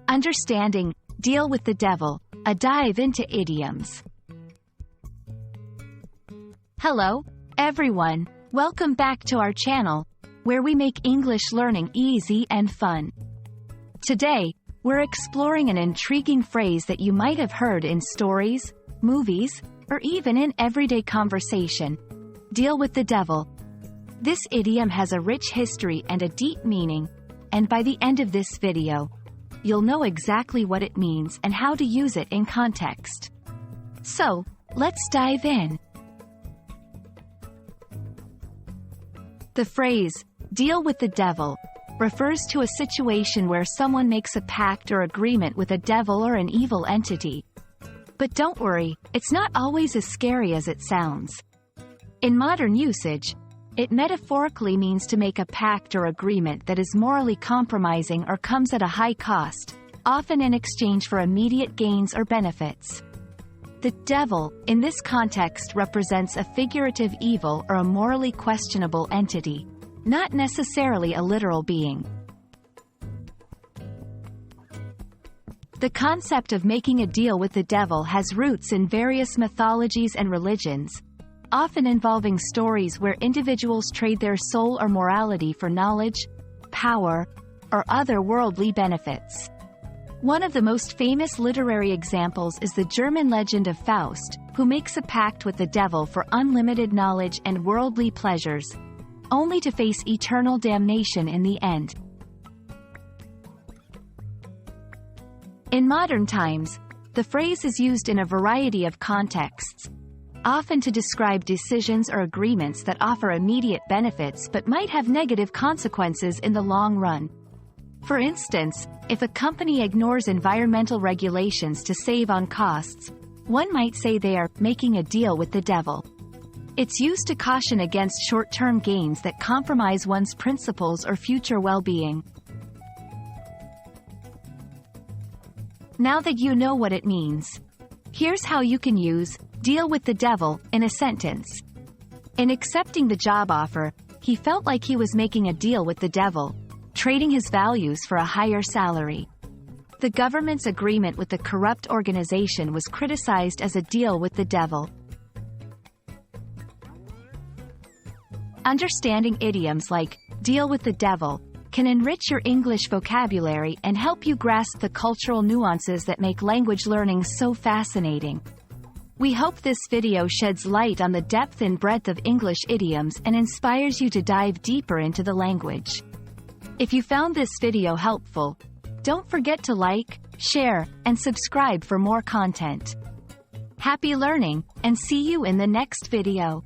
Understanding, deal with the devil, a dive into idioms. Hello, everyone. Welcome back to our channel, where we make English learning easy and fun. Today, we're exploring an intriguing phrase that you might have heard in stories, movies, or even in everyday conversation. Deal with the devil. This idiom has a rich history and a deep meaning, and by the end of this video, you'll know exactly what it means and how to use it in context. So, let's dive in. The phrase, deal with the devil, refers to a situation where someone makes a pact or agreement with a devil or an evil entity. But don't worry, it's not always as scary as it sounds. In modern usage, it metaphorically means to make a pact or agreement that is morally compromising or comes at a high cost, often in exchange for immediate gains or benefits. The devil, in this context, represents a figurative evil or a morally questionable entity, not necessarily a literal being. The concept of making a deal with the devil has roots in various mythologies and religions, often involving stories where individuals trade their soul or morality for knowledge, power, or other worldly benefits. One of the most famous literary examples is the German legend of Faust, who makes a pact with the devil for unlimited knowledge and worldly pleasures, only to face eternal damnation in the end. In modern times, the phrase is used in a variety of contexts, often to describe decisions or agreements that offer immediate benefits but might have negative consequences in the long run. For instance, if a company ignores environmental regulations to save on costs, one might say they are making a deal with the devil. It's used to caution against short-term gains that compromise one's principles or future well-being. Now that you know what it means, here's how you can use deal with the devil in a sentence. In accepting the job offer, he felt like he was making a deal with the devil, trading his values for a higher salary. The government's agreement with the corrupt organization was criticized as a deal with the devil. Understanding idioms like deal with the devil can enrich your English vocabulary and help you grasp the cultural nuances that make language learning so fascinating. We hope this video sheds light on the depth and breadth of English idioms and inspires you to dive deeper into the language. If you found this video helpful, don't forget to like, share, and subscribe for more content. Happy learning, and see you in the next video.